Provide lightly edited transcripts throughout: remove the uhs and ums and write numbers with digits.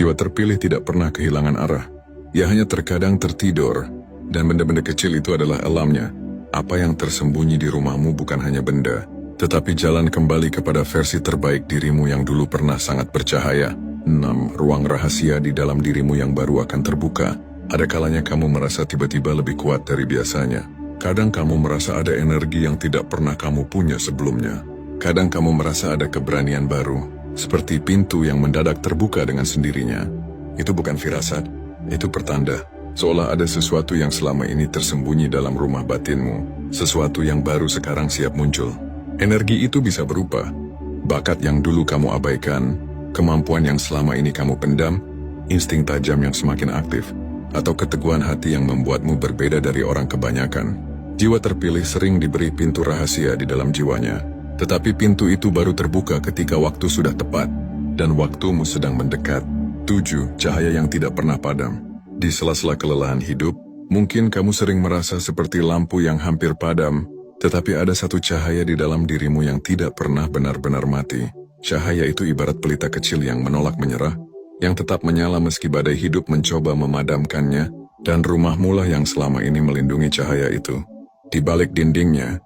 Jiwa terpilih tidak pernah kehilangan arah. Ia hanya terkadang tertidur, dan benda-benda kecil itu adalah alamnya. Apa yang tersembunyi di rumahmu bukan hanya benda, tetapi jalan kembali kepada versi terbaik dirimu yang dulu pernah sangat bercahaya. 6. Ruang rahasia di dalam dirimu yang baru akan terbuka. Ada kalanya kamu merasa tiba-tiba lebih kuat dari biasanya. Kadang kamu merasa ada energi yang tidak pernah kamu punya sebelumnya. Kadang kamu merasa ada keberanian baru, seperti pintu yang mendadak terbuka dengan sendirinya. Itu bukan firasat, itu pertanda. Seolah ada sesuatu yang selama ini tersembunyi dalam rumah batinmu. Sesuatu yang baru sekarang siap muncul. Energi itu bisa berupa bakat yang dulu kamu abaikan, kemampuan yang selama ini kamu pendam, insting tajam yang semakin aktif, atau keteguhan hati yang membuatmu berbeda dari orang kebanyakan. Jiwa terpilih sering diberi pintu rahasia di dalam jiwanya, tetapi pintu itu baru terbuka ketika waktu sudah tepat, dan waktumu sedang mendekat. 7. Cahaya yang tidak pernah padam. Di sela-sela kelelahan hidup, mungkin kamu sering merasa seperti lampu yang hampir padam, tetapi ada satu cahaya di dalam dirimu yang tidak pernah benar-benar mati. Cahaya itu ibarat pelita kecil yang menolak menyerah, yang tetap menyala meski badai hidup mencoba memadamkannya, dan rumahmu lah yang selama ini melindungi cahaya itu. Di balik dindingnya,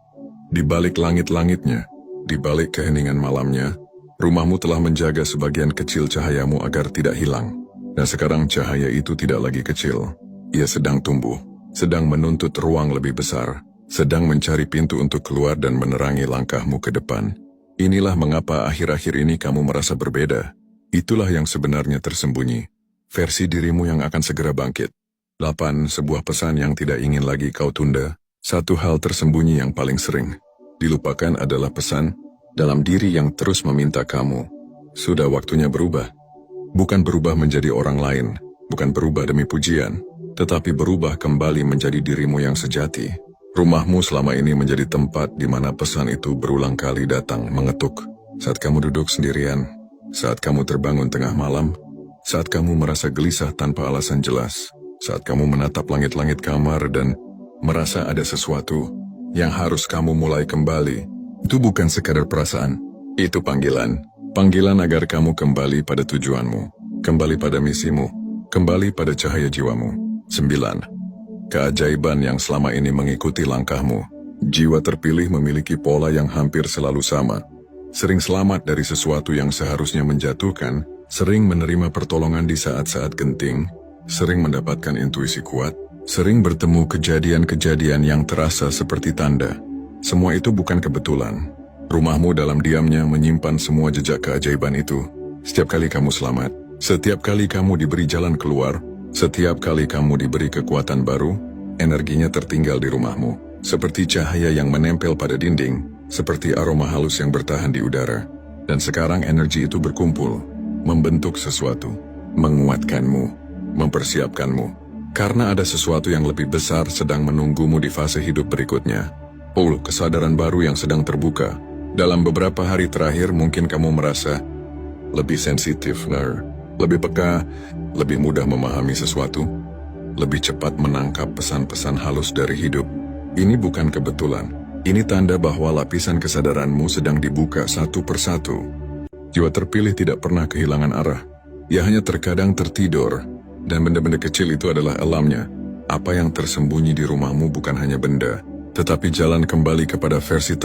di balik langit-langitnya, di balik keheningan malamnya, rumahmu telah menjaga sebagian kecil cahayamu agar tidak hilang. Dan sekarang cahaya itu tidak lagi kecil. Ia sedang tumbuh, sedang menuntut ruang lebih besar, sedang mencari pintu untuk keluar dan menerangi langkahmu ke depan. Inilah mengapa akhir-akhir ini kamu merasa berbeda. Itulah yang sebenarnya tersembunyi. Versi dirimu yang akan segera bangkit. 8. Sebuah pesan yang tidak ingin lagi kau tunda. Satu hal tersembunyi yang paling sering dilupakan adalah pesan dalam diri yang terus meminta kamu. Sudah waktunya berubah. Bukan berubah menjadi orang lain, bukan berubah demi pujian, tetapi berubah kembali menjadi dirimu yang sejati. Rumahmu selama ini menjadi tempat di mana pesan itu berulang kali datang mengetuk. Saat kamu duduk sendirian, saat kamu terbangun tengah malam, saat kamu merasa gelisah tanpa alasan jelas, saat kamu menatap langit-langit kamar dan merasa ada sesuatu yang harus kamu mulai kembali. Itu bukan sekadar perasaan, itu panggilan. Panggilan agar kamu kembali pada tujuanmu, kembali pada misimu, kembali pada cahaya jiwamu. 9. Keajaiban yang selama ini mengikuti langkahmu. Jiwa terpilih memiliki pola yang hampir selalu sama. Sering selamat dari sesuatu yang seharusnya menjatuhkan, sering menerima pertolongan di saat-saat genting, sering mendapatkan intuisi kuat, sering bertemu kejadian-kejadian yang terasa seperti tanda. Semua itu bukan kebetulan. Rumahmu dalam diamnya menyimpan semua jejak keajaiban itu. Setiap kali kamu selamat, setiap kali kamu diberi jalan keluar, setiap kali kamu diberi kekuatan baru, energinya tertinggal di rumahmu. Seperti cahaya yang menempel pada dinding, seperti aroma halus yang bertahan di udara. Dan sekarang energi itu berkumpul, membentuk sesuatu, menguatkanmu, mempersiapkanmu. Karena ada sesuatu yang lebih besar sedang menunggumu di fase hidup berikutnya. Kesadaran baru yang sedang terbuka. Dalam beberapa hari terakhir mungkin kamu merasa lebih sensitif, lebih peka, lebih mudah memahami sesuatu, lebih cepat menangkap pesan-pesan halus dari hidup. Ini bukan kebetulan. Ini tanda bahwa lapisan kesadaranmu sedang dibuka satu persatu. Jiwa terpilih tidak pernah kehilangan arah. Ia hanya terkadang tertidur, dan benda-benda kecil itu adalah alamnya. Apa yang tersembunyi di rumahmu bukan hanya benda, tetapi jalan kembali kepada versi